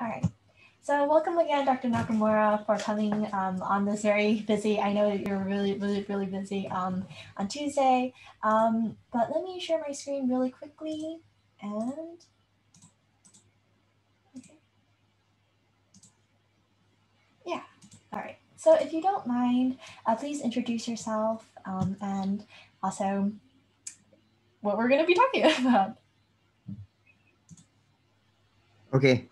All right. So welcome again, Dr. Nakamura, for coming on this very busy. I know that you're really busy on Tuesday. But let me share my screen really quickly. And okay. Yeah. All right. So if you don't mind, please introduce yourself and also what we're going to be talking about. Okay.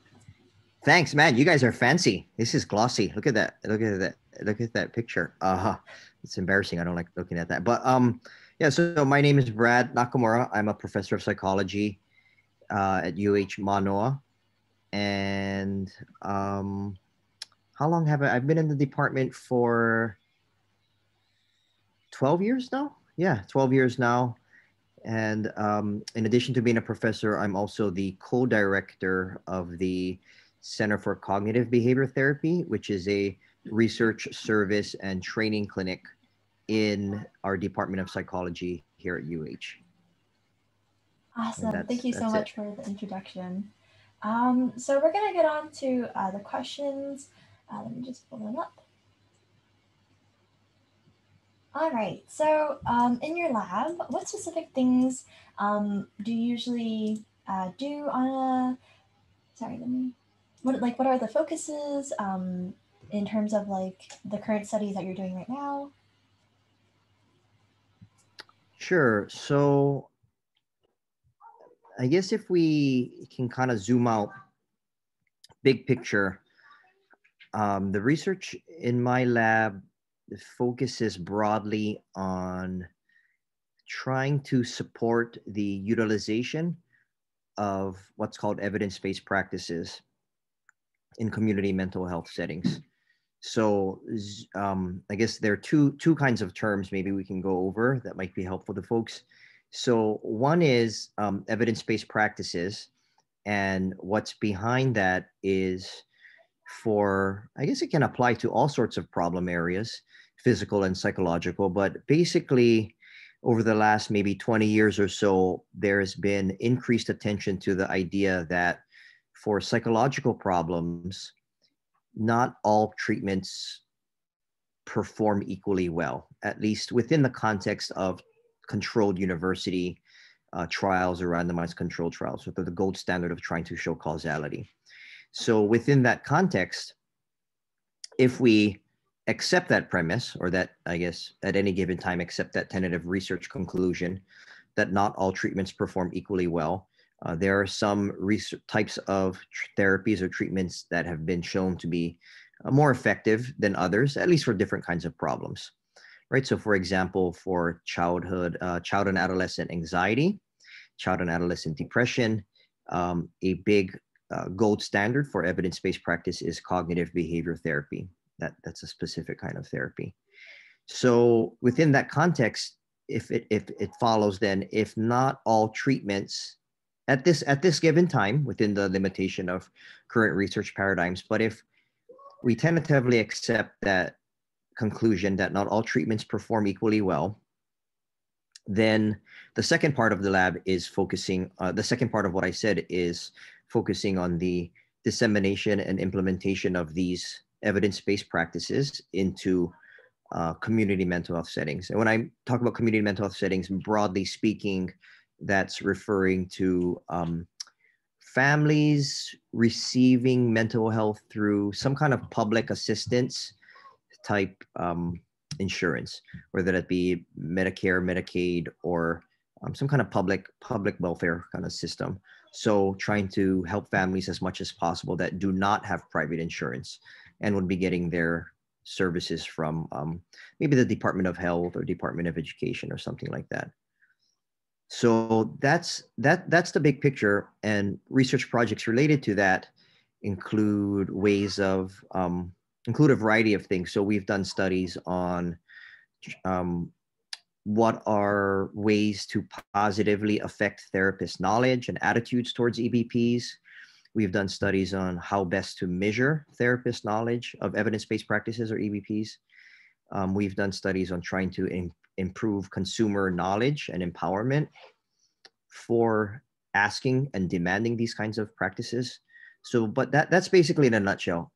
Thanks, man. You guys are fancy. This is glossy. Look at that. Look at that. Look at that picture. It's embarrassing. I don't like looking at that. But yeah, so my name is Brad Nakamura. I'm a professor of psychology at UH Manoa. And how long have I've been in the department for 12 years now? Yeah, 12 years now. And in addition to being a professor, I'm also the co-director of the Center for Cognitive Behavior Therapy, which is a research service and training clinic in our Department of Psychology here at UH. And Awesome. Thank that's you so that's it. much for the introduction. So we're going to get on to the questions. Let me just pull them up. All right. So in your lab, what specific things do you usually do on a, sorry, let me, what are the focuses in terms of like the current studies that you're doing right now? Sure. So I guess if we can kind of zoom out, big picture, the research in my lab focuses broadly on trying to support the utilization of what's called evidence-based practices in community mental health settings. So I guess there are two kinds of terms maybe we can go over that might be helpful to folks. So one is evidence-based practices, and what's behind that is for, I guess it can apply to all sorts of problem areas, physical and psychological, but basically over the last maybe 20 years or so, there's been increased attention to the idea that for psychological problems, not all treatments perform equally well, at least within the context of controlled university trials or randomized controlled trials, so the gold standard of trying to show causality. So within that context, if we accept that premise, or that, I guess, at any given time, accept that tentative research conclusion that not all treatments perform equally well, there are some types of therapies or treatments that have been shown to be more effective than others, at least for different kinds of problems, right? So for example, for child and adolescent anxiety, child and adolescent depression, a big gold standard for evidence-based practice is cognitive behavior therapy. That's a specific kind of therapy. So within that context, if it follows, then if not all treatments at this given time within the limitation of current research paradigms, but if we tentatively accept that conclusion that not all treatments perform equally well, then the second part of the lab is focusing, the second part of what I said is focusing on the dissemination and implementation of these evidence-based practices into community mental health settings. And when I talk about community mental health settings, broadly speaking, that's referring to families receiving mental health through some kind of public assistance type insurance, whether that be Medicare, Medicaid, or some kind of public welfare kind of system. So trying to help families as much as possible that do not have private insurance and would be getting their services from maybe the Department of Health or Department of Education or something like that. So that's the big picture, and research projects related to that include ways of include a variety of things. So we've done studies on what are ways to positively affect therapists' knowledge and attitudes towards EBPs. We've done studies on how best to measure therapist knowledge of evidence-based practices or EBPs. We've done studies on trying to improve consumer knowledge and empowerment for asking and demanding these kinds of practices. So, but that's basically in a nutshell.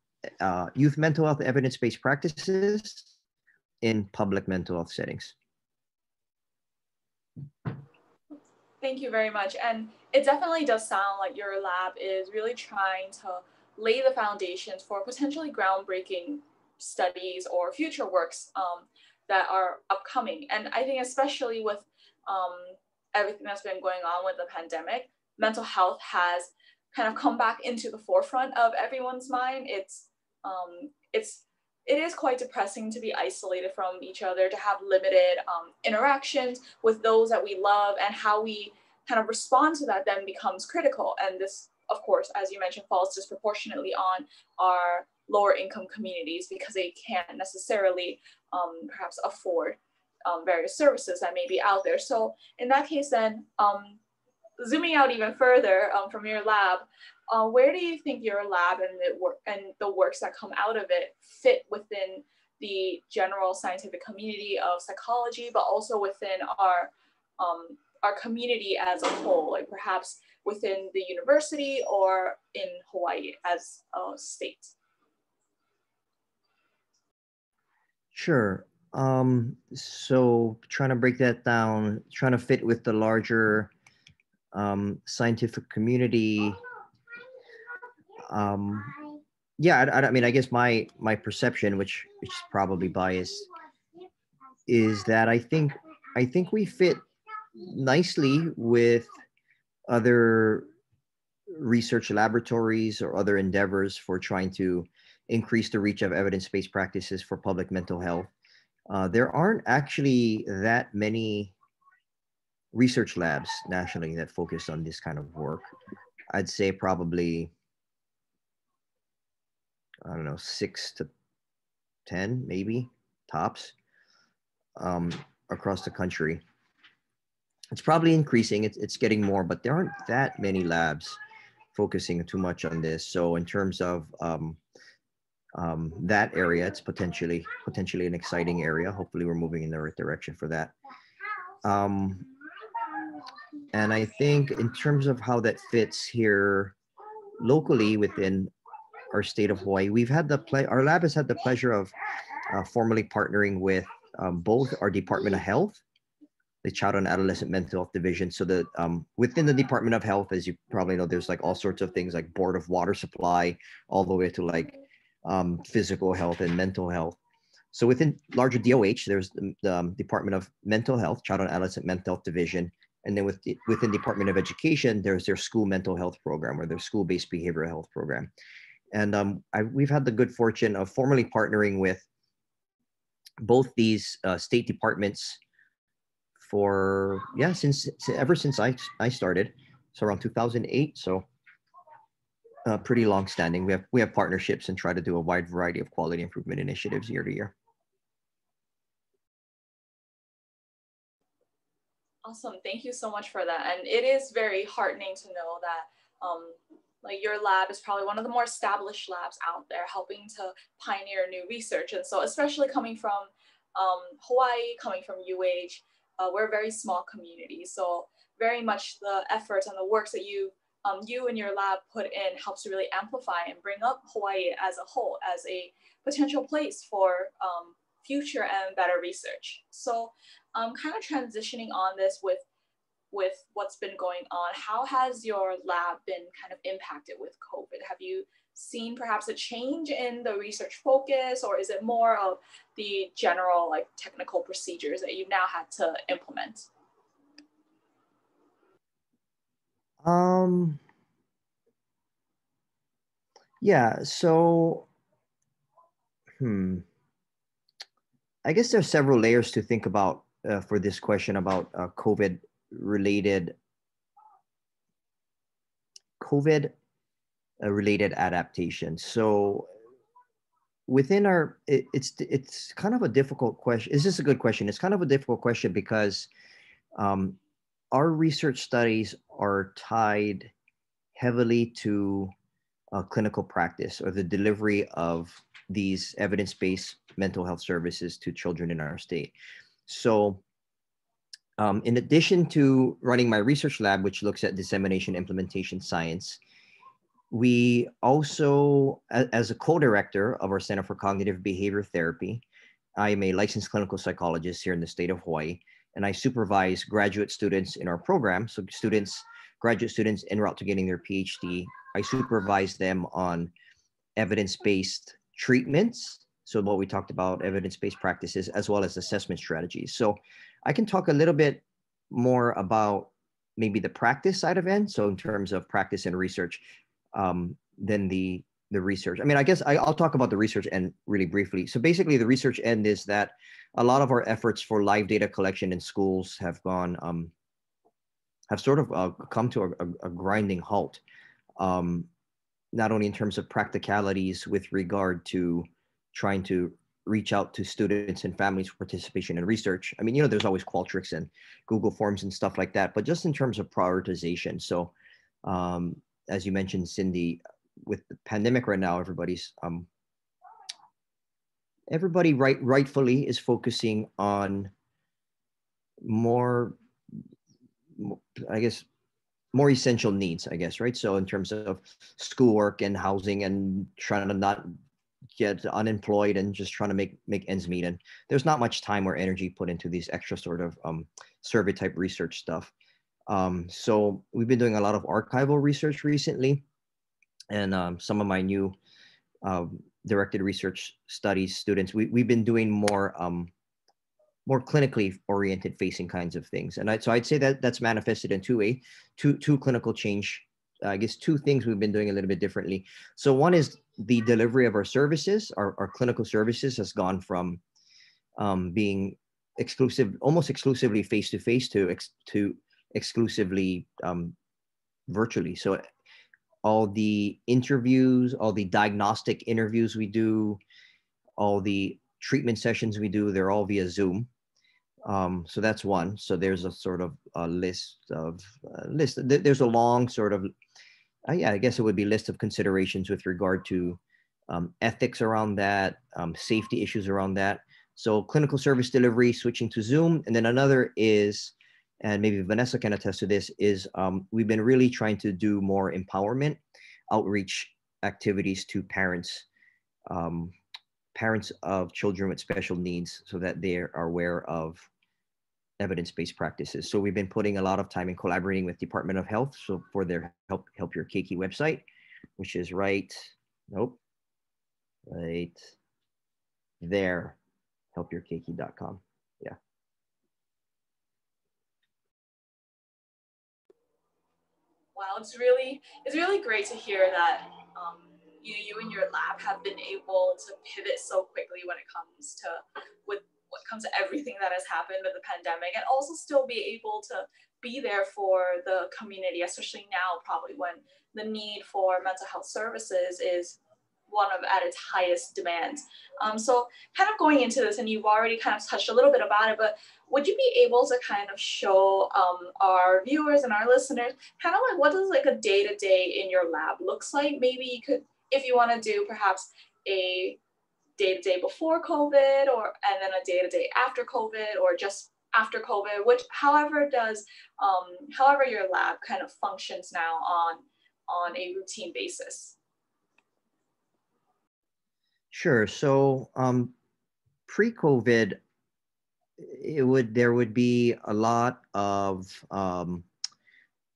Youth mental health evidence-based practices in public mental health settings. Thank you very much. And it definitely does sound like your lab is really trying to lay the foundations for potentially groundbreaking studies or future works that are upcoming. And I think especially with everything that's been going on with the pandemic, mental health has kind of come back into the forefront of everyone's mind. It is quite depressing to be isolated from each other, to have limited interactions with those that we love, and how we kind of respond to that then becomes critical. And this, of course, as you mentioned, falls disproportionately on our lower income communities because they can't necessarily perhaps afford various services that may be out there. So in that case then, zooming out even further from your lab, where do you think your lab and the works that come out of it fit within the general scientific community of psychology, but also within our community as a whole, like perhaps within the university or in Hawaii as a state? Sure. So trying to break that down, trying to fit with the larger scientific community. Yeah, I mean, I guess my perception, which is probably biased, is that I think we fit nicely with other research laboratories or other endeavors for trying to increase the reach of evidence-based practices for public mental health. There aren't actually that many research labs nationally that focus on this kind of work. I'd say probably, I don't know, 6 to 10, maybe tops, across the country. It's probably increasing. It's getting more, but there aren't that many labs focusing too much on this. So in terms of that area, it's potentially an exciting area. Hopefully, we're moving in the right direction for that. And I think in terms of how that fits here locally within our state of Hawaii, we've had our lab has had the pleasure of formally partnering with both our Department of Health, the Child and Adolescent Mental Health Division. So that within the Department of Health, as you probably know, there's like all sorts of things like Board of Water Supply, all the way to like physical health and mental health. So within larger DOH, there's the Department of Mental Health, Child and Adolescent Mental Health Division. And then within Department of Education, there's their school mental health program or their school-based behavioral health program. And we've had the good fortune of formally partnering with both these state departments for, yeah, ever since I started, so around 2008. So pretty long standing. We have partnerships and try to do a wide variety of quality improvement initiatives year to year. Awesome. Thank you so much for that. And it is very heartening to know that like your lab is probably one of the more established labs out there, helping to pioneer new research. And so especially coming from Hawaii, coming from UH, we're a very small community. So very much the efforts and the works that you and your lab put in helps to really amplify and bring up Hawaii as a whole, as a potential place for future and better research. So kind of transitioning on this with what's been going on, how has your lab been kind of impacted with COVID? Have you seen perhaps a change in the research focus, or is it more of the general like technical procedures that you've now had to implement? Yeah, so I guess there's several layers to think about for this question about COVID related adaptation. So within our, it's kind of a difficult question. Is this a good question? It's kind of a difficult question because our research studies are tied heavily to clinical practice or the delivery of these evidence-based mental health services to children in our state. So in addition to running my research lab, which looks at dissemination implementation science, We also, as a co-director of our Center for Cognitive Behavior Therapy, I am a licensed clinical psychologist here in the state of Hawaii, and I supervise graduate students in our program. So graduate students en route to getting their PhD, I supervise them on evidence-based treatments. So what we talked about, evidence-based practices, as well as assessment strategies. So I can talk a little bit more about maybe the practice side of it. So in terms of practice and research, than the research. I mean, I guess I'll talk about the research end really briefly. So basically the research end is that a lot of our efforts for live data collection in schools have gone, have sort of come to a grinding halt. Not only in terms of practicalities with regard to trying to reach out to students and families for participation in research. I mean, you know, there's always Qualtrics and Google Forms and stuff like that, but just in terms of prioritization. So as you mentioned, Cindy, with the pandemic right now, everybody rightfully is focusing on more, I guess, more essential needs, I guess, right? So in terms of schoolwork and housing and trying to not get unemployed and just trying to make ends meet. And there's not much time or energy put into these extra sort of survey type research stuff. So we've been doing a lot of archival research recently. And some of my new directed research studies students, we've been doing more clinically oriented facing kinds of things. And so I'd say that that's manifested in two clinical change. I guess two things we've been doing a little bit differently. So one is the delivery of our services. Our clinical services has gone from being almost exclusively face-to-face to exclusively virtually. So all the interviews, all the diagnostic interviews we do, all the treatment sessions we do, they're all via Zoom. So that's one. So there's a sort of a list. There's a long sort of, I guess it would be list of considerations with regard to ethics around that, safety issues around that. So clinical service delivery, switching to Zoom. And then another is, and maybe Vanessa can attest to this, is we've been really trying to do more empowerment outreach activities to parents, parents of children with special needs, so that they are aware of evidence-based practices. So we've been putting a lot of time in collaborating with Department of Health, so for their Help Your Keiki website, which is right there, helpyourkeiki.com. Yeah. Wow, it's really great to hear that you and your lab have been able to pivot so quickly when it comes to everything that has happened with the pandemic, and also still be able to be there for the community, especially now, probably when the need for mental health services is one of at its highest demands. So kind of going into this, and you've already kind of touched a little bit about it, but would you be able to kind of show our viewers and our listeners kind of like what does like a day-to-day in your lab looks like? Maybe you could, if you want to do perhaps a day-to-day before COVID, and then a day-to-day after COVID, or just after COVID, which however your lab kind of functions now on a routine basis. Sure. So pre-COVID, there would be a lot of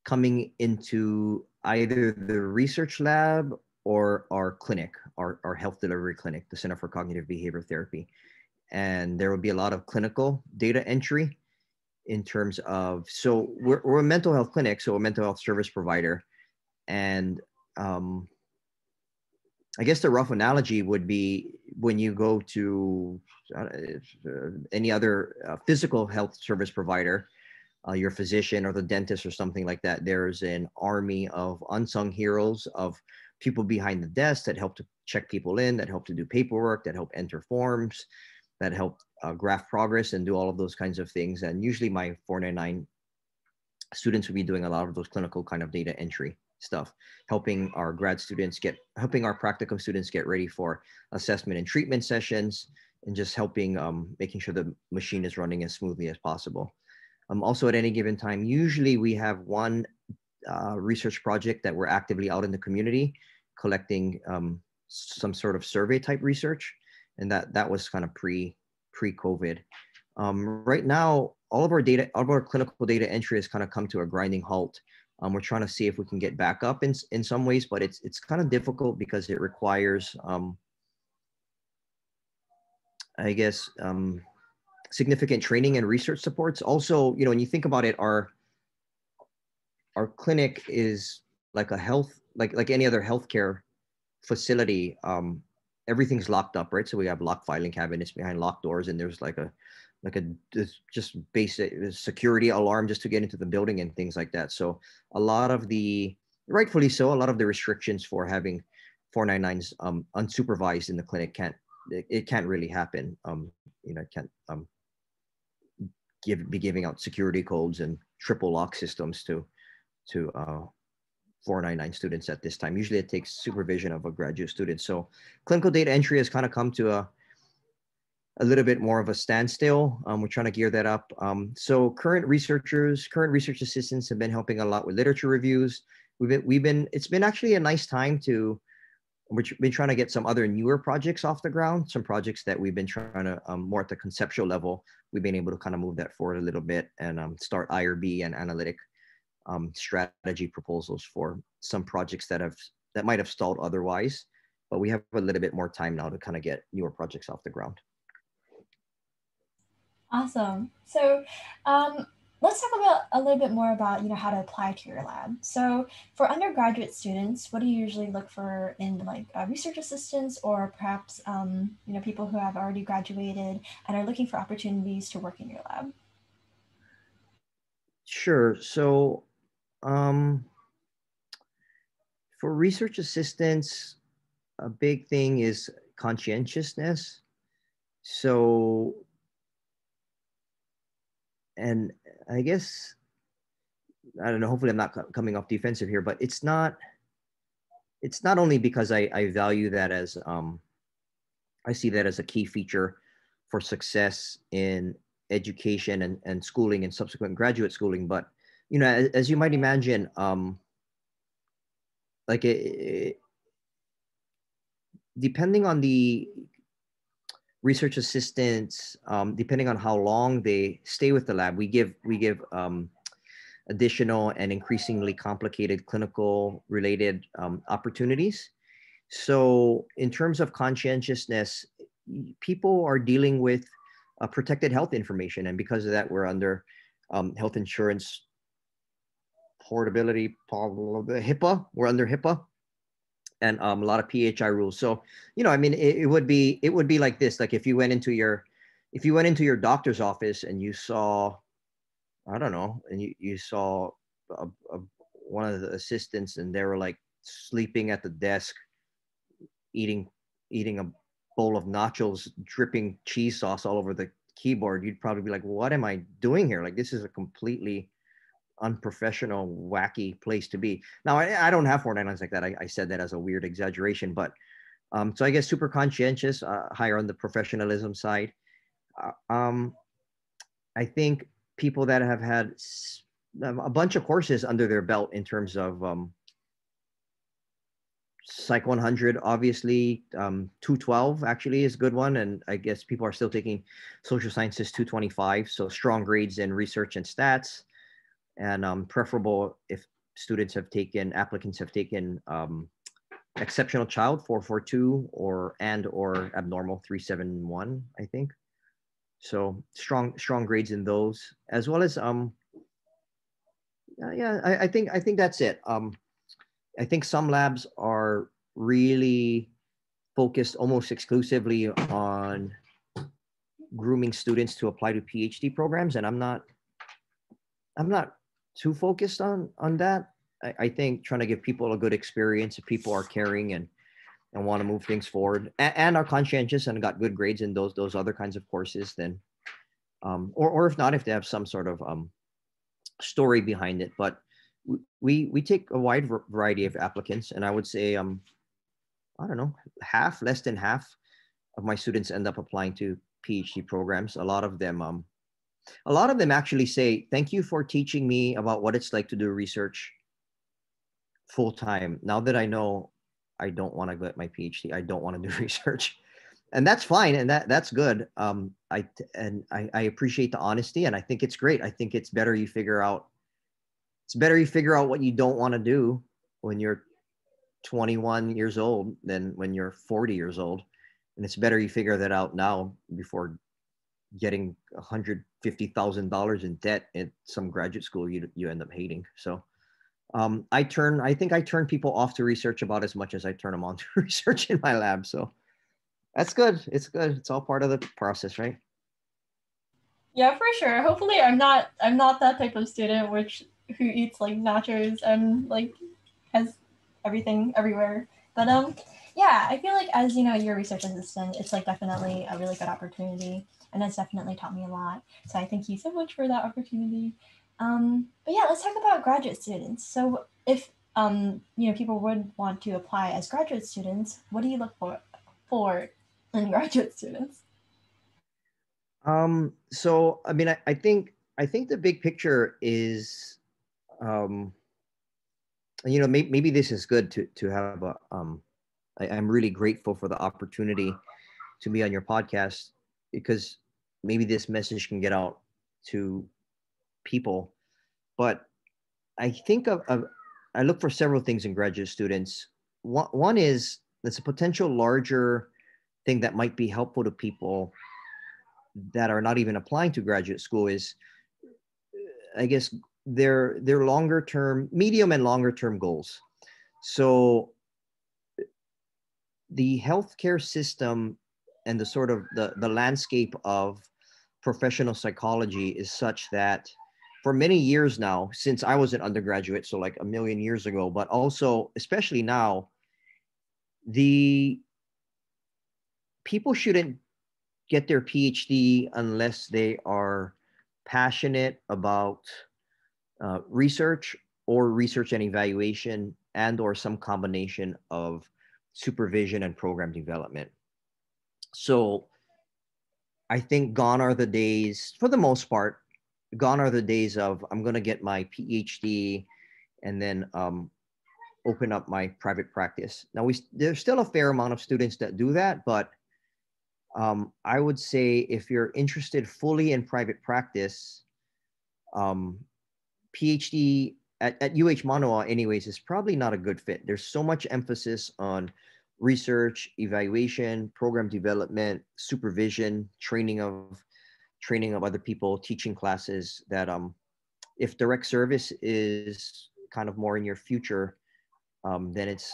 coming into either the research lab or our clinic, our health delivery clinic, the Center for Cognitive Behavior Therapy. And there would be a lot of clinical data entry in terms of, so we're a mental health clinic, so a mental health service provider. And I guess the rough analogy would be when you go to any other physical health service provider, your physician or the dentist or something like that, there's an army of unsung heroes of people behind the desk that help to check people in, that help to do paperwork, that help enter forms, that help graph progress and do all of those kinds of things. And usually my 499 students will be doing a lot of those clinical kind of data entry stuff, helping our practicum students get ready for assessment and treatment sessions, and just helping making sure the machine is running as smoothly as possible. Also at any given time, usually we have one research project that we're actively out in the community collecting some sort of survey type research, and that was kind of pre-COVID. Right now, all of our clinical data entry has kind of come to a grinding halt. We're trying to see if we can get back up in some ways, but it's kind of difficult because it requires, I guess, significant training and research supports. Also, you know, when you think about it, our clinic is like a like any other healthcare facility. Everything's locked up, right? So we have locked filing cabinets behind locked doors, and there's like a just basic security alarm just to get into the building and things like that. So a lot of the, rightfully so, a lot of the restrictions for having 499s unsupervised in the clinic can't really happen. You know, it can't be giving out security codes and triple lock systems to 499 students at this time. Usually it takes supervision of a graduate student. So clinical data entry has kind of come to a little bit more of a standstill. We're trying to gear that up. So current research assistants have been helping a lot with literature reviews. It's been actually a nice time we've been trying to get some other newer projects off the ground, some projects that we've been trying to, more at the conceptual level, we've been able to kind of move that forward a little bit and start IRB and analytic strategy proposals for some projects that might have stalled otherwise, but we have a little bit more time now to kind of get newer projects off the ground. Awesome. So let's talk about a little bit more about, you know, how to apply to your lab. So for undergraduate students, what do you usually look for in like research assistants, or perhaps, you know, people who have already graduated and are looking for opportunities to work in your lab? Sure. So for research assistants, a big thing is conscientiousness. So, and I guess, I don't know, hopefully I'm not coming off defensive here, but it's not only because I value that as, I see that as a key feature for success in education and schooling and subsequent graduate schooling, but, you know, as you might imagine, like depending on the research assistants, depending on how long they stay with the lab, we give additional and increasingly complicated clinical related opportunities. So in terms of conscientiousness, people are dealing with protected health information. And because of that, we're under health insurance portability, HIPAA, we're under HIPAA. And a lot of PHI rules. So, you know, I mean, it would be like this. Like if you went into your doctor's office and you saw, I don't know, and you saw one of the assistants and they were like sleeping at the desk, eating a bowl of nachos, dripping cheese sauce all over the keyboard, you'd probably be like, what am I doing here? Like, this is a completely unprofessional, wacky place to be. Now, I don't have 499s like that. I said that as a weird exaggeration, but so I guess super conscientious, higher on the professionalism side. I think people that have had a bunch of courses under their belt in terms of Psych 100, obviously, 212 actually is a good one. And I guess people are still taking Social Sciences 225. So strong grades in research and stats. And preferable if applicants have taken exceptional child 442 or abnormal 371, I think. So strong grades in those, as well as yeah, I think that's it. I think some labs are really focused almost exclusively on grooming students to apply to PhD programs, and I'm not too focused on that. I think trying to give people a good experience, if people are caring and want to move things forward and are conscientious and got good grades in those other kinds of courses, then or if not, if they have some sort of story behind it. But we take a wide variety of applicants, and I would say I don't know, less than half of my students end up applying to PhD programs. A lot of them actually say, thank you for teaching me about what it's like to do research full time. Now that I know I don't want to get my PhD, I don't want to do research, and that's fine, and that's good. I appreciate the honesty, and I think it's great. I think it's better you figure out what you don't want to do when you're 21 years old than when you're 40 years old, and it's better you figure that out now before getting $150,000 in debt at some graduate school you end up hating. So I think I turn people off to research about as much as I turn them on to research in my lab. So that's good. It's good. It's all part of the process, right? Yeah, for sure. Hopefully I'm not that type of student who eats like nachos and like has everything everywhere. But yeah, I feel like as your research assistant, it's like definitely a really good opportunity, and it's definitely taught me a lot. So I thank you so much for that opportunity. But yeah, let's talk about graduate students. So if people would want to apply as graduate students, what do you look for in graduate students? So I mean, I think the big picture is, maybe this is good to have a, I'm really grateful for the opportunity to be on your podcast, because maybe this message can get out to people. But I think I look for several things in graduate students. One is there's a potential larger thing that might be helpful to people that are not even applying to graduate school is, I guess, their longer term, medium and longer term goals. So the healthcare system and the sort of the landscape of professional psychology is such that for many years now, since I was an undergraduate, so like a million years ago, but also especially now, the people shouldn't get their PhD unless they are passionate about research or research and evaluation, and or some combination of supervision and program development. So I think gone are the days, for the most part, gone are the days of I'm going to get my PhD and then open up my private practice. Now, there's still a fair amount of students that do that, but I would say if you're interested fully in private practice, PhD at UH Mānoa anyways is probably not a good fit. There's so much emphasis on research, evaluation, program development, supervision, training of other people, teaching classes, that if direct service is kind of more in your future, then it's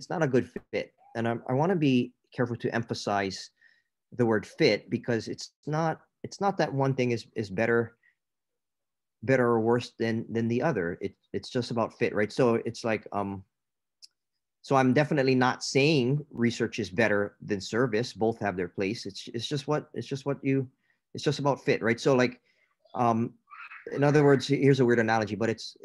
not a good fit. And I want to be careful to emphasize the word fit, because it's not that one thing is better or worse than the other. It's just about fit, right? So it's like so I'm definitely not saying research is better than service. Both have their place. It's just about fit, right? So like in other words, here's a weird analogy, but it's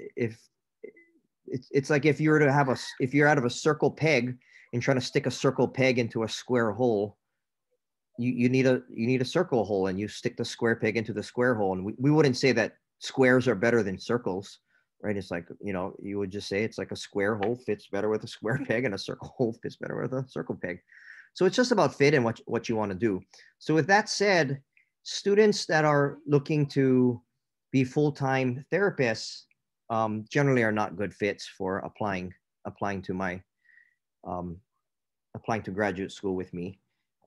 like if you're out of a circle peg and trying to stick a circle peg into a square hole, you need a circle hole, and you stick the square peg into the square hole. And we wouldn't say that squares are better than circles, right? It's like, you would just say it's like a square hole fits better with a square peg, and a circle hole fits better with a circle peg. So it's just about fit and what you want to do. So with that said, students that are looking to be full-time therapists generally are not good fits for applying to graduate school with me.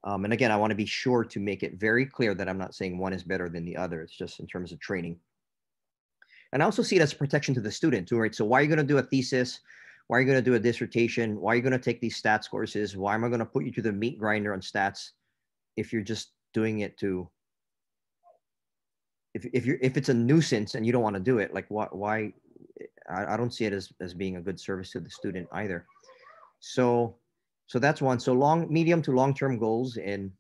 And again, I want to be sure to make it very clear that I'm not saying one is better than the other. It's just in terms of training. And I also see it as protection to the student too, right? So why are you going to do a thesis? Why are you going to do a dissertation? Why are you going to take these stats courses? Why am I going to put you to the meat grinder on stats if you're just doing it to, if it's a nuisance and you don't want to do it? Like why? I don't see it as being a good service to the student either. So that's one. So medium to long-term goals in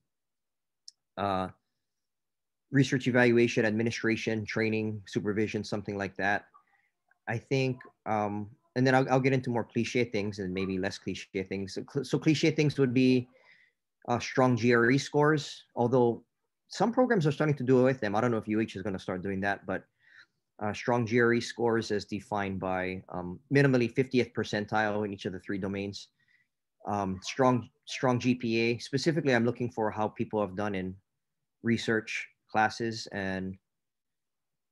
research evaluation, administration, training, supervision, something like that. I think, and then I'll get into more cliche things and maybe less cliche things. So cliche things would be strong GRE scores, although some programs are starting to do it with them. I don't know if UH is going to start doing that, but strong GRE scores as defined by minimally 50th percentile in each of the 3 domains. Strong GPA. Specifically, I'm looking for how people have done in research classes and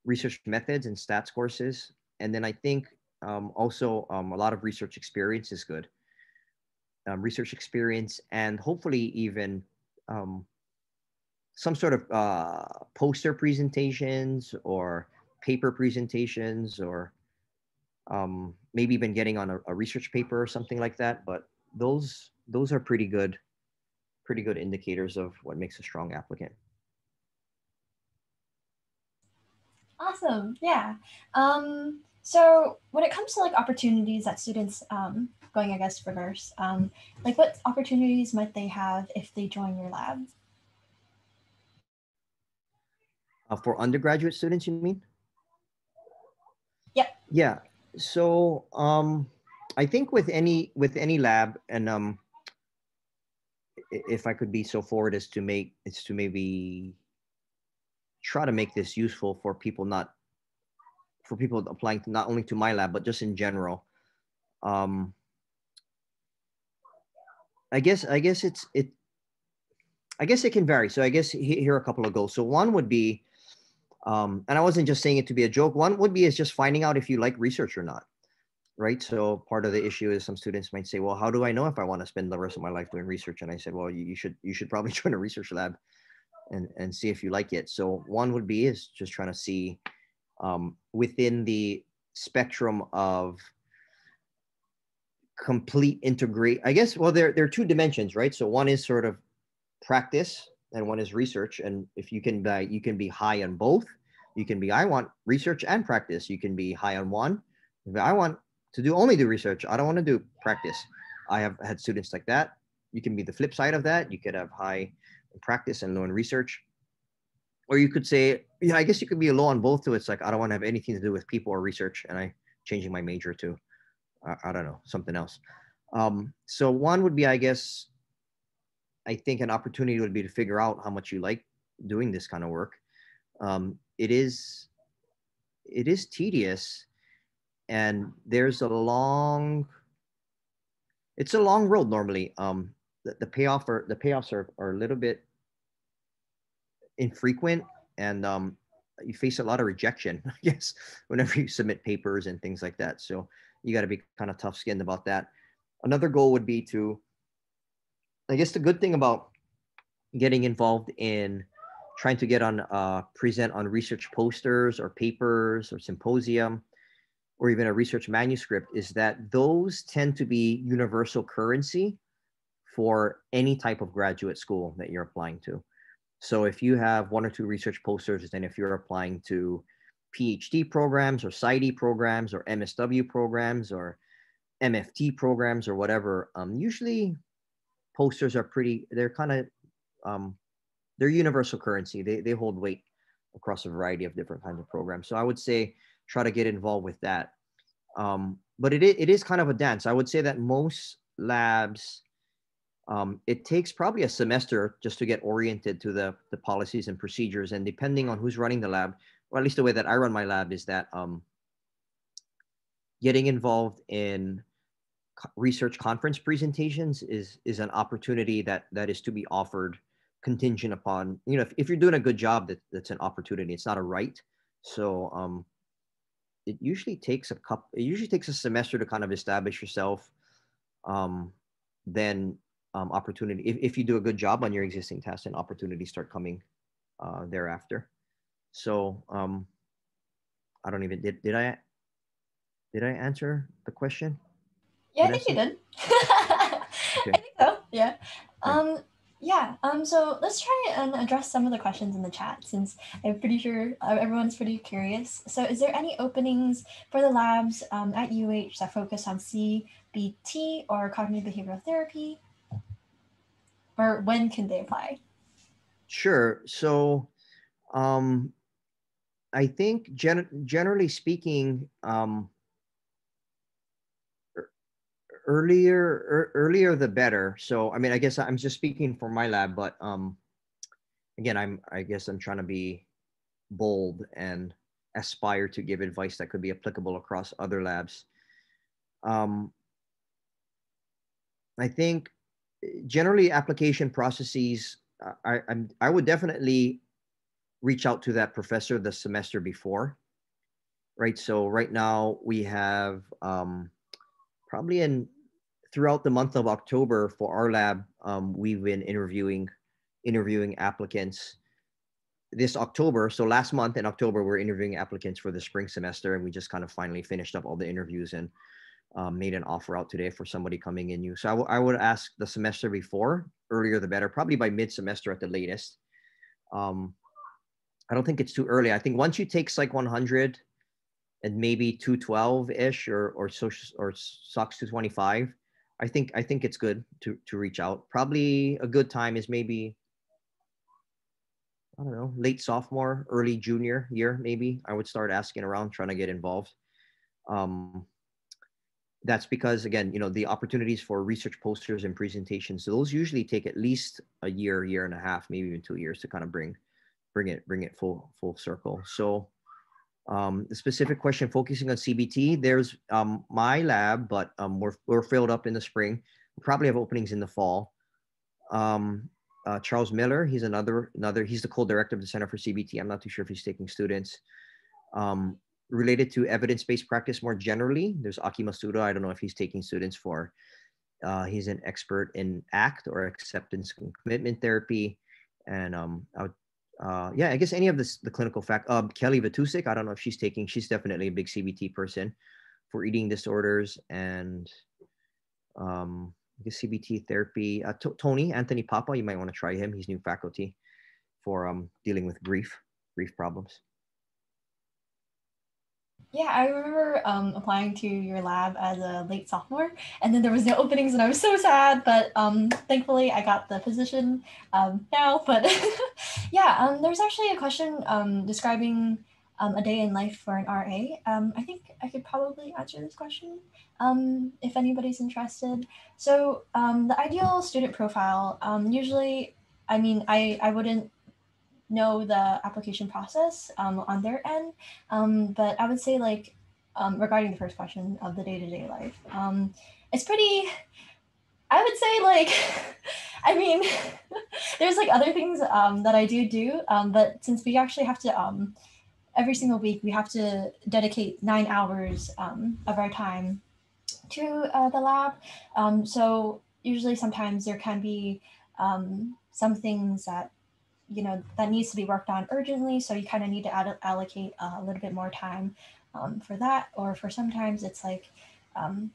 research methods and stats courses. And then I think also a lot of research experience is good. Research experience and hopefully even some sort of poster presentations or paper presentations, or maybe even getting on a research paper or something like that. But those are pretty good indicators of what makes a strong applicant. Awesome. Yeah. So when it comes to like opportunities that students going, I guess, reverse, like what opportunities might they have if they join your lab? For undergraduate students, you mean? Yep. Yeah. So I think with any lab, and if I could be so forward as to maybe try to make this useful for people applying to not only to my lab but just in general. I guess it can vary. So I guess here are a couple of goals. So one would be, and I wasn't just saying it to be a joke. One would be is just finding out if you like research or not, right? So part of the issue is some students might say, well, how do I know if I want to spend the rest of my life doing research? And I said, well, you should probably join a research lab and see if you like it. So one would be is just trying to see within the spectrum of complete integrate, I guess, well, there are 2 dimensions, right? So one is sort of practice and one is research. And if you can be high on both. You can be, I want research and practice. You can be high on one. If I want to only do research, I don't want to do practice. I have had students like that. You can be the flip side of that. You could have high in practice and low in research. Or you could say, yeah, I guess you could be low on both too. It's like, I don't want to have anything to do with people or research, and I changing my major to, I don't know, something else. So one would be, I guess, I think an opportunity would be to figure out how much you like doing this kind of work. It is tedious, and there's it's a long road normally. The payoffs are a little bit infrequent, and you face a lot of rejection, I guess, whenever you submit papers and things like that. So you got to be kind of tough-skinned about that. Another goal would be to, I guess the good thing about getting involved in trying to get on present on research posters or papers or symposium or even a research manuscript is that those tend to be universal currency for any type of graduate school that you're applying to. So if you have 1 or 2 research posters, and if you're applying to PhD programs or PsyD programs or MSW programs or MFT programs or whatever, usually posters are they're kind of, they're universal currency. They hold weight across a variety of different kinds of programs. So I would say try to get involved with that. But it is kind of a dance. I would say that most labs, it takes probably a semester just to get oriented to the policies and procedures. And depending on who's running the lab, or at least the way that I run my lab, is that getting involved in research conference presentations is an opportunity that is to be offered contingent upon, if you're doing a good job, that's an opportunity. It's not a right. So it usually takes a semester to kind of establish yourself. Then opportunity, if you do a good job on your existing tasks, and opportunities start coming thereafter. So I don't even, did I answer the question? Yeah, I think you did. Okay. I think so. Yeah. Yeah. So let's try and address some of the questions in the chat, since I'm pretty sure everyone's pretty curious. So is there any openings for the labs at UH that focus on CBT or cognitive behavioral therapy? Or when can they apply? Sure. So I think generally speaking, earlier the better. So I mean, I guess I'm just speaking for my lab, but again, I guess I'm trying to be bold, and aspire to give advice that could be applicable across other labs. I think generally application processes, I would definitely reach out to that professor the semester before, right? So right now we have probably throughout the month of October for our lab, we've been interviewing applicants this October. So last month in October, we're interviewing applicants for the spring semester, and we just kind of finally finished up all the interviews and made an offer out today for somebody coming in new. So I would ask the semester before, earlier the better, probably by mid-semester at the latest. I don't think it's too early. I think once you take Psych 100 and maybe 212-ish or SOX 225, I think it's good to reach out. Probably a good time is maybe, I don't know, late sophomore, early junior year, maybe. I would start asking around, trying to get involved. That's because, again, you know, the opportunities for research posters and presentations, so those usually take at least a year, year and a half, maybe even 2 years to kind of bring it full circle. So the specific question focusing on CBT, there's my lab, but we're filled up in the spring. We'll probably have openings in the fall. Charles Miller, he's he's the co-director of the Center for CBT. I'm not too sure if he's taking students. Related to evidence-based practice more generally, there's Aki Masuda. I don't know if he's taking students for, he's an expert in ACT or acceptance and commitment therapy. And yeah, I guess any of the clinical fact, Kelly Vatusik, I don't know if she's definitely a big CBT person for eating disorders and I guess CBT therapy. Anthony Papa, you might want to try him. He's new faculty for dealing with grief problems. Yeah, I remember applying to your lab as a late sophomore, and then there was no openings, and I was so sad. But thankfully, I got the position now. But yeah, there's actually a question describing a day in life for an RA. I think I could probably answer this question if anybody's interested. So the ideal student profile, usually, I mean, I wouldn't know the application process on their end. But I would say like regarding the first question of the day-to-day life, it's pretty, I would say like, I mean, there's like other things that I do, but since we actually have to, every single week, we have to dedicate 9 hours of our time to the lab. So usually sometimes there can be some things that that needs to be worked on urgently. So you kind of need to allocate a little bit more time for that. Or for sometimes it's like a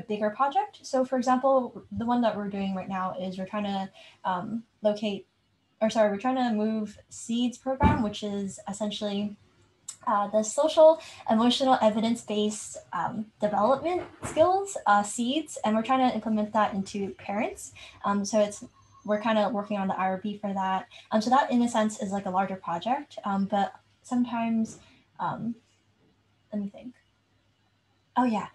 bigger project. So for example, the one that we're doing right now is we're trying to we're trying to move SEEDS program, which is essentially the social emotional evidence-based development skills, SEEDS, and we're trying to implement that into parents. So we're kind of working on the IRB for that. So that in a sense is like a larger project, but sometimes, let me think. Oh yeah,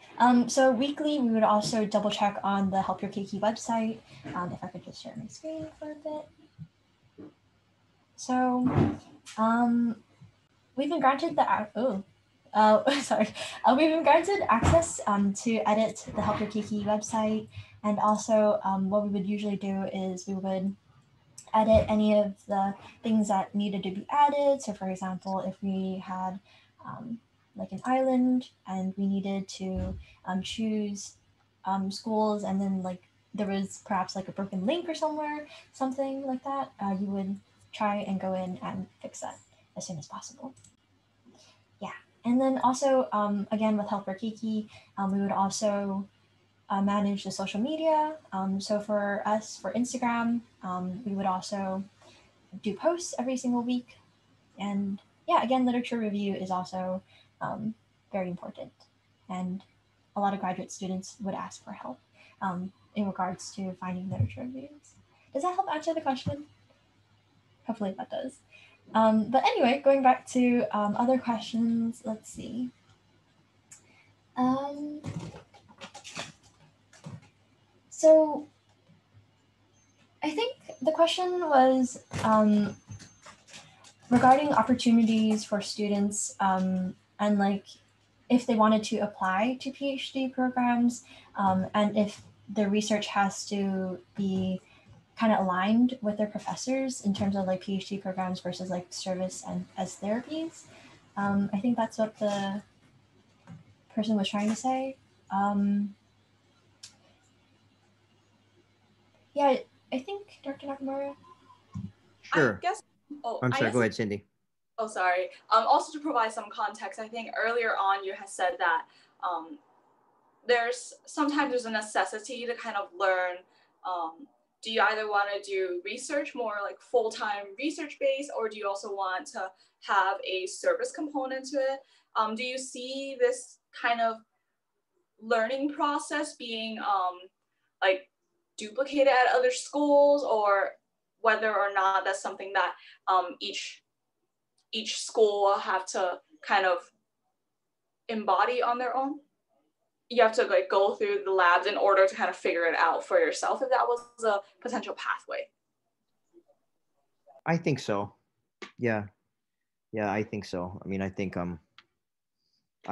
so weekly we would also double check on the Help Your Keiki website. If I could just share my screen for a bit. So we've been granted we've been granted access to edit the Help Your Keiki website. And also what we would usually do is we would edit any of the things that needed to be added. So for example, if we had like an island and we needed to choose schools, and then like there was perhaps like a broken link or something like that, you would try and go in and fix that as soon as possible. Yeah, and then also again with Help Your Keiki, we would also manage the social media. So for us, for Instagram, we would also do posts every single week. And yeah, again, literature review is also very important. And a lot of graduate students would ask for help in regards to finding literature reviews. Does that help answer the question? Hopefully that does. But anyway, going back to other questions, let's see. So I think the question was regarding opportunities for students and like if they wanted to apply to PhD programs and if the research has to be kind of aligned with their professors in terms of like PhD programs versus like service and as therapies. I think that's what the person was trying to say. Yeah, I think Dr. Nakamura. Sure. I guess, oh, I'm I sorry, guess, go ahead, Cindy. oh, sorry. Also to provide some context, I think earlier on you had said that sometimes there's a necessity to kind of learn. Do you either want to do research more like full-time research based, or do you also want to have a service component to it? Do you see this kind of learning process being like duplicated at other schools, or whether or not that's something that each school will have to kind of embody on their own? You have to like go through the labs in order to kind of figure it out for yourself, if that was a potential pathway. I think so. Yeah. Yeah, I think so. I mean, I think I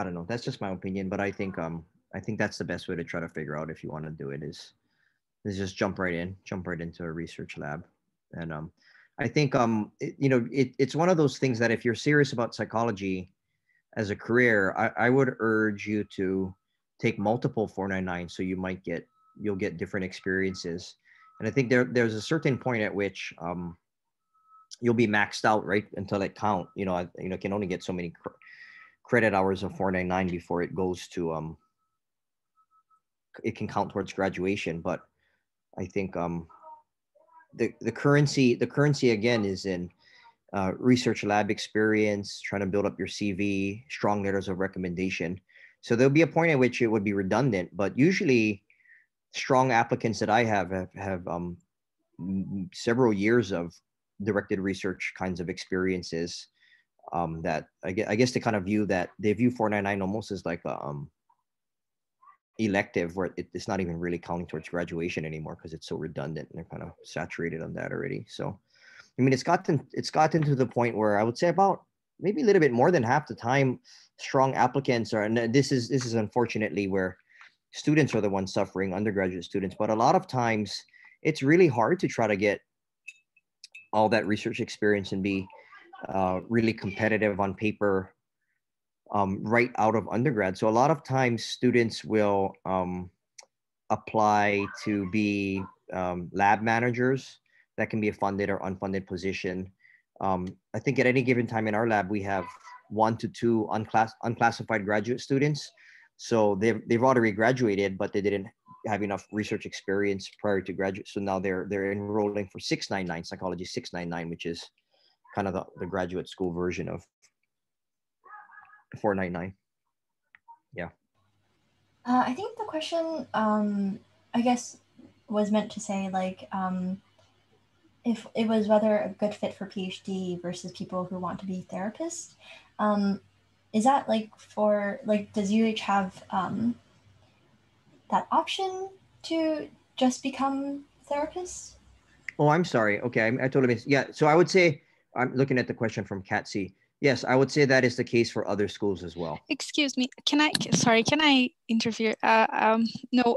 don't know. That's just my opinion, but I think that's the best way to try to figure out if you want to do it is just jump right into a research lab. And I think it's one of those things that if you're serious about psychology as a career, I would urge you to take multiple 499, so you'll get different experiences. And I think there's a certain point at which you'll be maxed out, right, until it count. Can only get so many credit hours of 499 before it goes to it can count towards graduation. But I think the currency again is in research lab experience, trying to build up your CV, strong letters of recommendation. So there'll be a point at which it would be redundant, but usually strong applicants that I have several years of directed research kinds of experiences that I guess they kind of view 499 almost as like a elective, where it's not even really counting towards graduation anymore because it's so redundant and they're kind of saturated on that already. So I mean, it's gotten to the point where I would say about maybe a little bit more than half the time, strong applicants are, and this is unfortunately where students are the ones suffering, undergraduate students. But a lot of times, it's really hard to try to get all that research experience and be really competitive on paper right out of undergrad. So a lot of times, students will apply to be lab managers. That can be a funded or unfunded position. I think at any given time in our lab, we have 1 to 2 unclassified graduate students. So they've already graduated, but they didn't have enough research experience prior to graduate. So now they're enrolling for 699, psychology 699, which is kind of the graduate school version of 499. Yeah. I think the question, I guess, was meant to say like if it was whether a good fit for PhD versus people who want to be therapists. Is that like for like does UH have that option to just become therapists? Oh, I'm sorry. Okay, I totally missed. Yeah, so I would say I'm looking at the question from Cat C. Yes, I would say that is the case for other schools as well. Excuse me, can I interfere? No,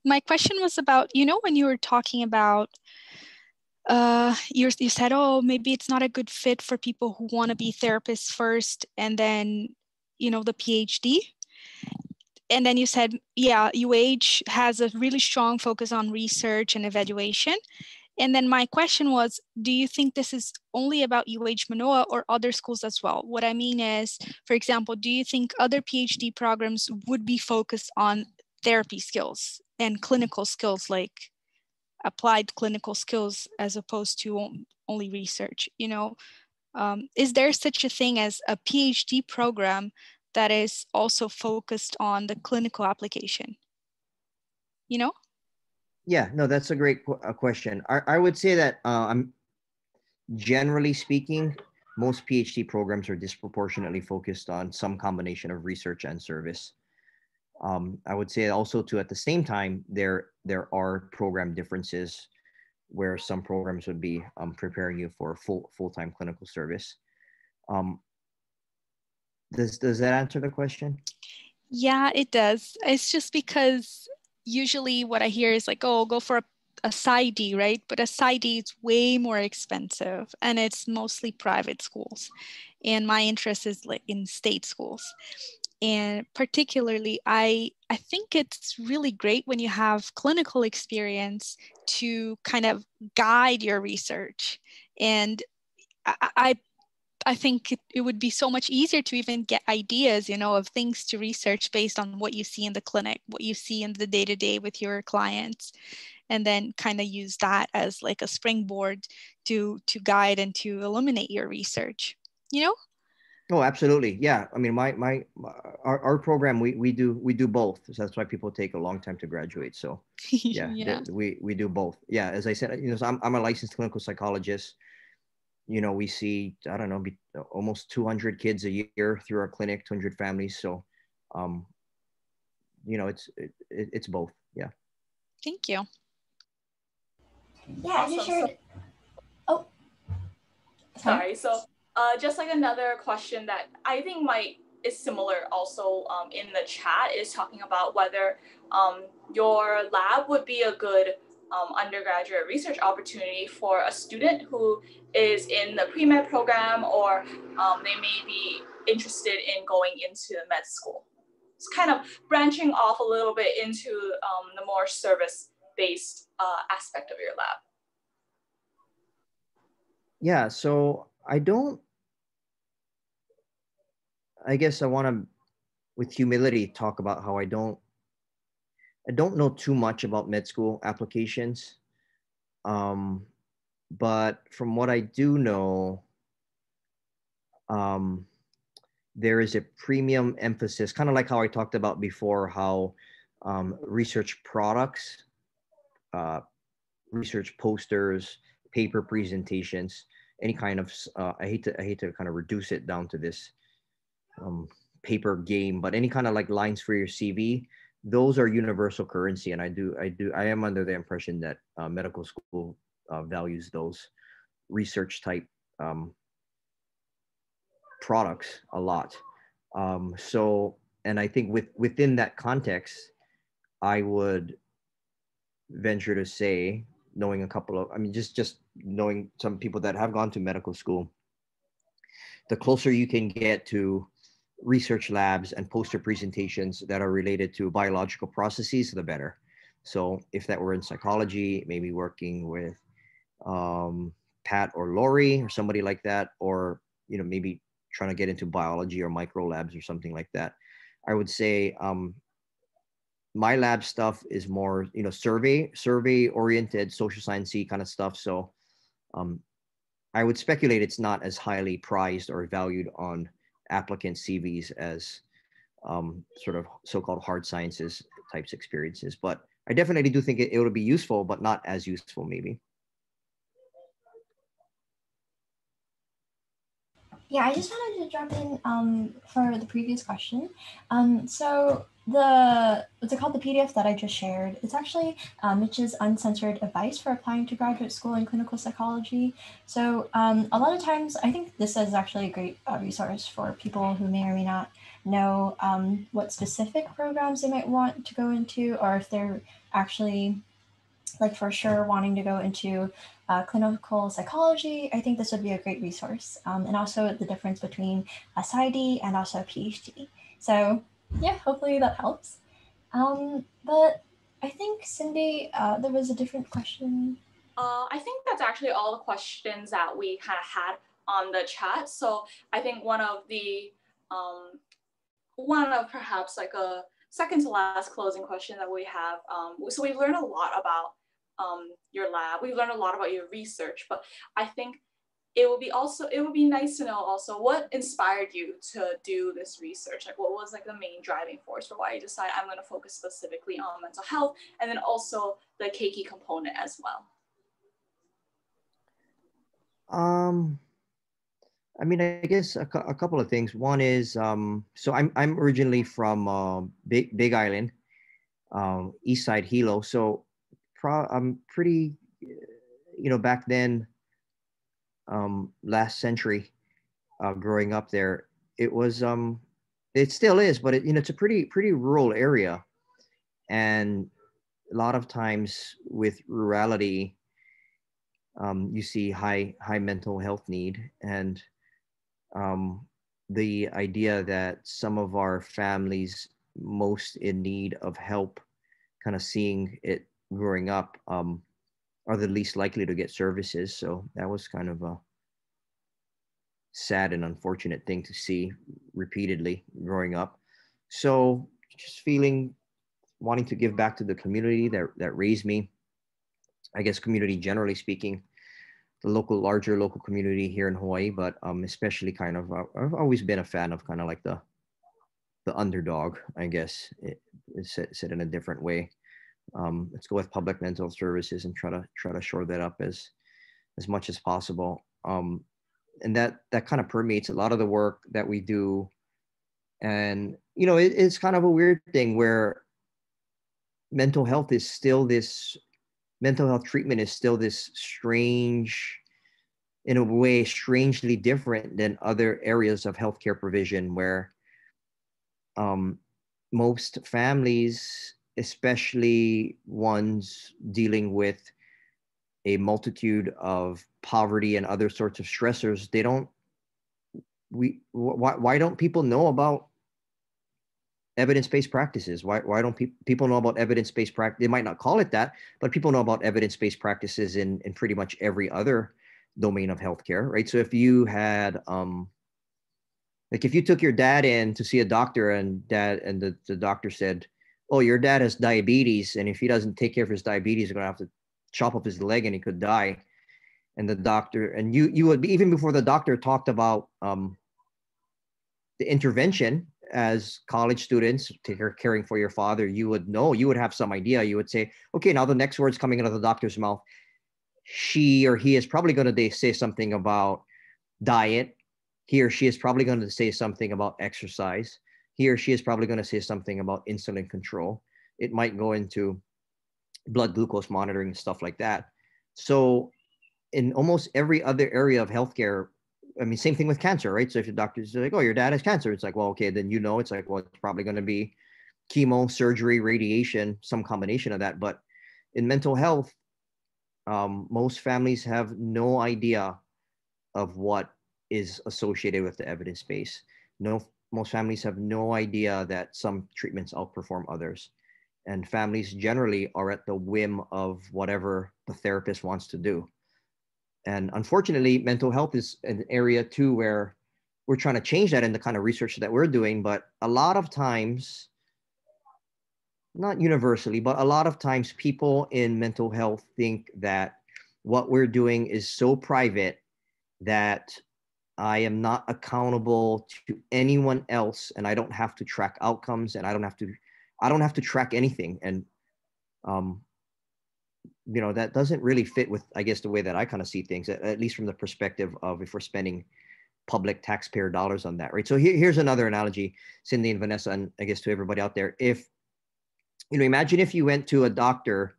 my question was about, when you were talking about, you said, oh, maybe it's not a good fit for people who want to be therapists first and then, the PhD. And then you said, yeah, UH has a really strong focus on research and evaluation. And then my question was, do you think this is only about UH Manoa or other schools as well? What I mean is, for example, do you think other PhD programs would be focused on therapy skills and clinical skills, like applied clinical skills, as opposed to only research? Is there such a thing as a PhD program that is also focused on the clinical application? Yeah, no, that's a great question. I would say that I'm generally speaking, most PhD programs are disproportionately focused on some combination of research and service. I would say also too, at the same time, there are program differences where some programs would be preparing you for full-time clinical service. Does that answer the question? Yeah, it does. It's just because usually what I hear is like, oh, go for a PsyD, right? But a PsyD is way more expensive and it's mostly private schools. And my interest is like in state schools. And particularly, I think it's really great when you have clinical experience to kind of guide your research. And I think it would be so much easier to even get ideas, you know, of things to research based on what you see in the clinic, what you see in the day-to-day with your clients, and then kind of use that as like a springboard to guide and to illuminate your research, you know? Oh, absolutely. Yeah. I mean, our program, we do both. So that's why people take a long time to graduate. So yeah, Yeah. we do both. Yeah. As I said, you know, so I'm a licensed clinical psychologist. You know, we see, I don't know, almost 200 kids a year through our clinic, 200 families. So, you know, it's both. Yeah. Thank you. Yeah, I just Awesome. shared. Oh, Sorry. So just like another question that I think is similar also in the chat is talking about whether your lab would be a good undergraduate research opportunity for a student who is in the pre-med program, or they may be interested in going into med school. It's kind of branching off a little bit into the more service-based aspect of your lab. Yeah. So I guess I want to, with humility, talk about how I don't know too much about med school applications. But from what I do know, there is a premium emphasis, kind of like how I talked about before, how research products, research posters, paper presentations, any kind of, I hate to kind of reduce it down to this paper game, but any kind of like lines for your CV, those are universal currency. And I am under the impression that medical school values those research type products a lot. So, and I think within that context, I would venture to say, knowing a couple of, I mean, just knowing some people that have gone to medical school, the closer you can get to research labs and poster presentations that are related to biological processes, the better. So if that were in psychology, maybe working with Pat or Lori or somebody like that, or, you know, maybe trying to get into biology or micro labs or something like that, I would say my lab stuff is more, you know, survey oriented, social sciencey kind of stuff. So I would speculate it's not as highly prized or valued on applicant CVs as sort of so-called hard sciences types experiences. But I definitely do think it would be useful, but not as useful maybe. Yeah, I just wanted to jump in for the previous question. So what's it called, the PDF that I just shared, it's actually Mitch's uncensored advice for applying to graduate school in clinical psychology. So a lot of times, I think this is actually a great resource for people who may or may not know what specific programs they might want to go into, or if they're actually like for sure wanting to go into clinical psychology. I think this would be a great resource. And also the difference between a PsyD and also a PhD. So yeah, hopefully that helps. But I think Cindy, there was a different question. I think that's actually all the questions that we kind of had on the chat. So I think one of perhaps like a second to last closing question that we have. So we've learned a lot about your lab. We've learned a lot about your research, but I think it would be nice to know also what inspired you to do this research. Like what was like the main driving force for why you decided I'm going to focus specifically on mental health, and then also the keiki component as well. I mean, I guess a couple of things. One is, so I'm originally from Big Island, East Side Hilo. So I'm pretty you know, back then, last century, growing up there, it was, it still is, but it, you know, it's a pretty rural area. And a lot of times with rurality, you see high mental health need, and the idea that some of our families most in need of help, kind of seeing it growing up, are the least likely to get services. So that was kind of a sad and unfortunate thing to see repeatedly growing up. So just feeling, wanting to give back to the community that raised me, I guess community generally speaking, the larger local community here in Hawaii, but especially kind of, I've always been a fan of kind of like the underdog, I guess, it's said in a different way. Let's go with public mental services and try to shore that up as much as possible. And that kind of permeates a lot of the work that we do. And, you know, it's kind of a weird thing where mental health treatment is still this strange, in a way, strangely different than other areas of healthcare provision, where most families, especially ones dealing with a multitude of poverty and other sorts of stressors, why don't people know about evidence-based practices? Why don't people know about evidence-based practice? They might not call it that, but people know about evidence-based practices in pretty much every other domain of healthcare, right? So if you had, like if you took your dad in to see a doctor, and the doctor said, oh, your dad has diabetes, and if he doesn't take care of his diabetes, he's going to have to chop off his leg and he could die. And the doctor, and you would be, even before the doctor talked about the intervention, as college students caring for your father, you would know, you would have some idea. You would say, okay, now the next words coming out of the doctor's mouth, she or he is probably going to say something about diet. He or she is probably going to say something about exercise. He or she is probably going to say something about insulin control. It might go into blood glucose monitoring and stuff like that. So in almost every other area of healthcare, I mean, same thing with cancer, right? So if your doctor's like, oh, your dad has cancer, it's like, well, okay, then you know, it's like, well, it's probably going to be chemo, surgery, radiation, some combination of that. But in mental health, most families have no idea of what is associated with the evidence base. Most families have no idea that some treatments outperform others. And families generally are at the whim of whatever the therapist wants to do. And unfortunately, mental health is an area too where we're trying to change that in the kind of research that we're doing. But a lot of times, not universally, but a lot of times people in mental health think that what we're doing is so private that I am not accountable to anyone else, and I don't have to track outcomes, and I don't have to track anything. And you know, that doesn't really fit with, I guess, the way that I kind of see things, at least from the perspective of if we're spending public taxpayer dollars on that, right? So here's another analogy, Cindy and Vanessa, and I guess to everybody out there. If, you know, imagine if you went to a doctor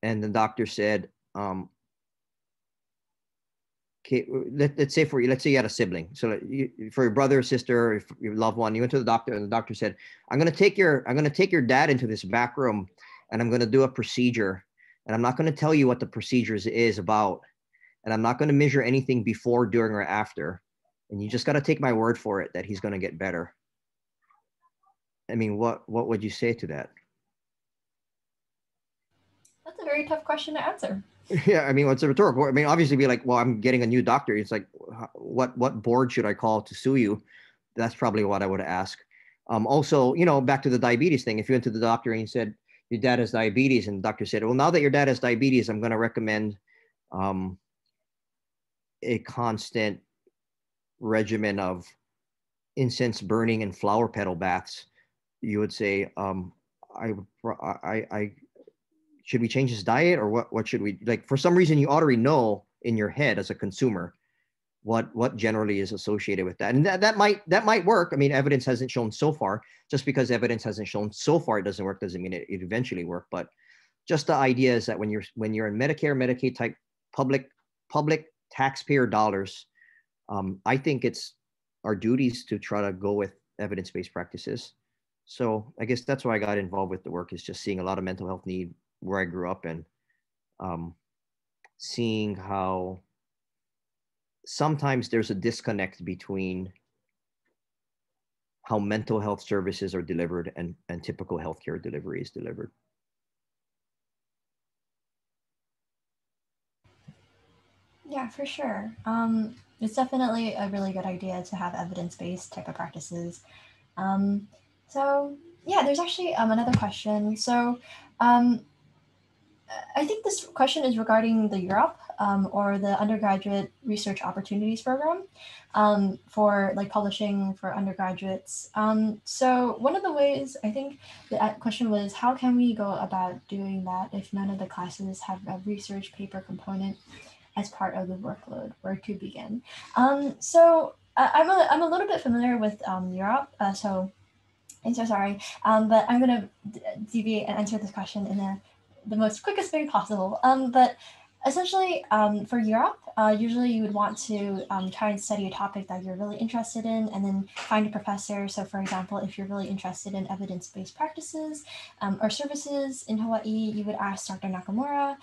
and the doctor said, okay, let's say you had a sibling. So for your brother or sister, or your loved one, you went to the doctor and the doctor said, I'm going to take your dad into this back room and I'm going to do a procedure. And I'm not going to tell you what the procedure is about. And I'm not going to measure anything before, during, or after. And you just got to take my word for it that he's going to get better. I mean, what would you say to that? That's a very tough question to answer. Yeah, I mean, what's a rhetorical? I mean, obviously be like, well, I'm getting a new doctor. It's like, what board should I call to sue you? That's probably what I would ask. Also, you know, back to the diabetes thing. If you went to the doctor and you said, your dad has diabetes, and the doctor said, well, now that your dad has diabetes, I'm going to recommend a constant regimen of incense burning and flower petal baths, you would say, should we change his diet, or what should we, like, for some reason you already know in your head as a consumer what generally is associated with that. And that might work. I mean, evidence hasn't shown so far. Just because evidence hasn't shown so far it doesn't work doesn't mean it eventually work. But just the idea is that when you're in Medicare, Medicaid type public taxpayer dollars, I think it's our duties to try to go with evidence-based practices. So I guess that's why I got involved with the work, is just seeing a lot of mental health need where I grew up, and seeing how sometimes there's a disconnect between how mental health services are delivered and typical healthcare delivery is delivered. Yeah, for sure. It's definitely a really good idea to have evidence-based type of practices. So yeah, there's actually another question. So I think this question is regarding the Europe or the undergraduate research opportunities program for like publishing for undergraduates. So one of the ways, I think the question was, how can we go about doing that if none of the classes have a research paper component as part of the workload? Where to begin? So I'm a little bit familiar with Europe, so I'm so sorry, but I'm going to deviate and answer this question in the most quickest way possible. But essentially, for Europe, usually you would want to try and study a topic that you're really interested in, and then find a professor. So for example, if you're really interested in evidence-based practices or services in Hawaii, you would ask Dr. Nakamura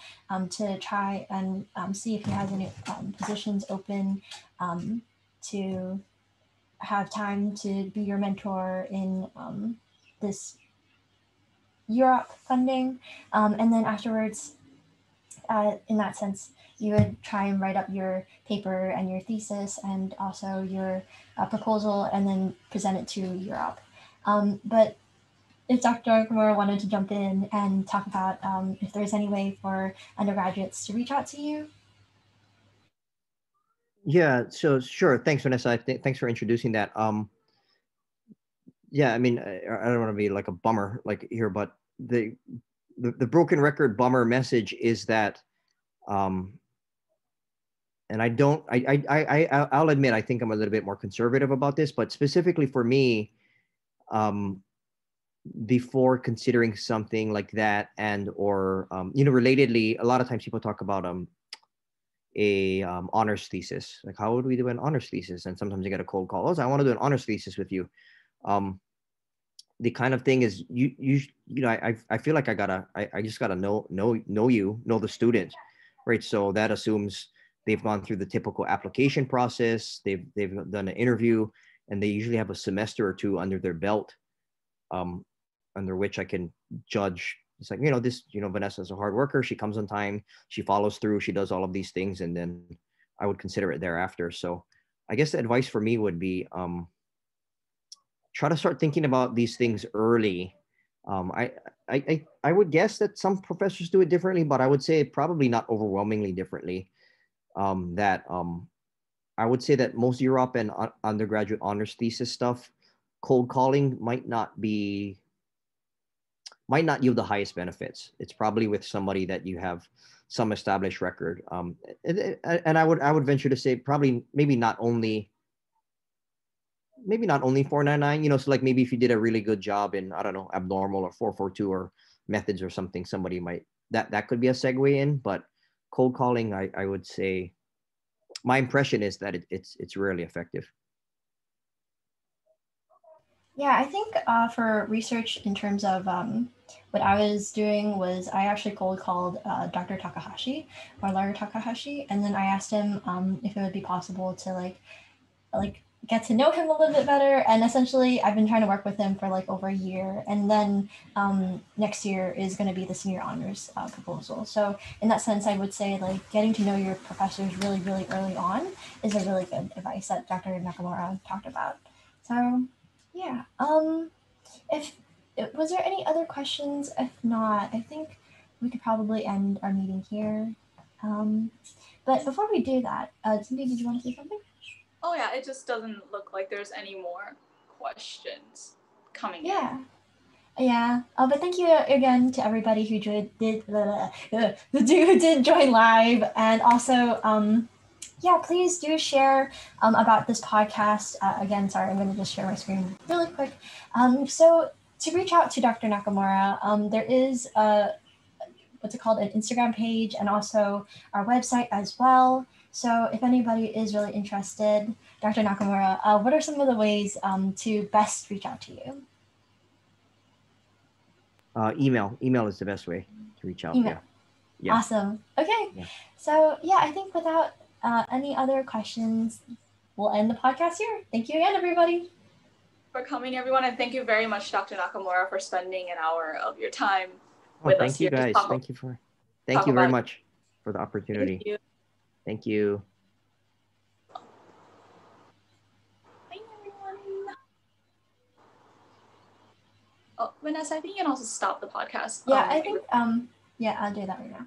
to try and see if he has any positions open to have time to be your mentor in this Europe funding. And then afterwards, in that sense, you would try and write up your paper and your thesis and also your proposal, and then present it to Europe. But if Dr. Nakamura wanted to jump in and talk about if there's any way for undergraduates to reach out to you. Yeah, so sure. Thanks, Vanessa. Thanks for introducing that. Yeah, I mean, I don't want to be like a bummer like here, but the broken record bummer message is that, and I'll admit, I think I'm a little bit more conservative about this, but specifically for me, before considering something like that, and or relatedly, a lot of times people talk about a honors thesis. Like, how would we do an honors thesis? And sometimes you get a cold call. Oh, I want to do an honors thesis with you. The kind of thing is I feel like I just gotta know the student, right? So that assumes they've gone through the typical application process. They've done an interview, and they usually have a semester or two under their belt, under which I can judge. It's like, Vanessa's a hard worker. She comes on time. She follows through. She does all of these things, and then I would consider it thereafter. So I guess the advice for me would be, try to start thinking about these things early. I would guess that some professors do it differently, but I would say probably not overwhelmingly differently. I would say that most Europe and undergraduate honors thesis stuff, cold calling might not yield the highest benefits. It's probably with somebody that you have some established record. And I would venture to say probably maybe not only 499, so like maybe if you did a really good job in, I don't know, abnormal or 442 or methods or something, somebody might, that could be a segue in. But cold calling, I would say, my impression is that it's rarely effective. Yeah, I think for research in terms of what I was doing was I actually cold called Dr. Takahashi, or Larry Takahashi, and then I asked him if it would be possible to like get to know him a little bit better. And essentially, I've been trying to work with him for like over a year, and then next year is going to be the senior honors proposal. So in that sense, I would say like getting to know your professors really, really early on is a really good advice that Dr. Nakamura talked about. So yeah. Was there any other questions? If not, I think we could probably end our meeting here. But before we do that, Cindy, did you want to say something? Oh yeah, it just doesn't look like there's any more questions coming in. Yeah. But thank you again to everybody who did join live, and also yeah, please do share about this podcast. Again, sorry, I'm going to just share my screen really quick. So to reach out to Dr. Nakamura, there is what's it called, an Instagram page and also our website as well. So if anybody is really interested, Dr. Nakamura, what are some of the ways to best reach out to you? Email is the best way to reach out. Email. Yeah. Awesome. Okay. Yeah. So yeah, I think without any other questions, we'll end the podcast here. Thank you again, everybody. For coming, everyone, and thank you very much, Dr. Nakamura, for spending an hour of your time with us. Thank you, guys. Thank you very much for the opportunity. Thank you. Thank you. Bye, everyone. Oh, Vanessa, I think you can also stop the podcast. Yeah, I think, yeah, I'll do that right now.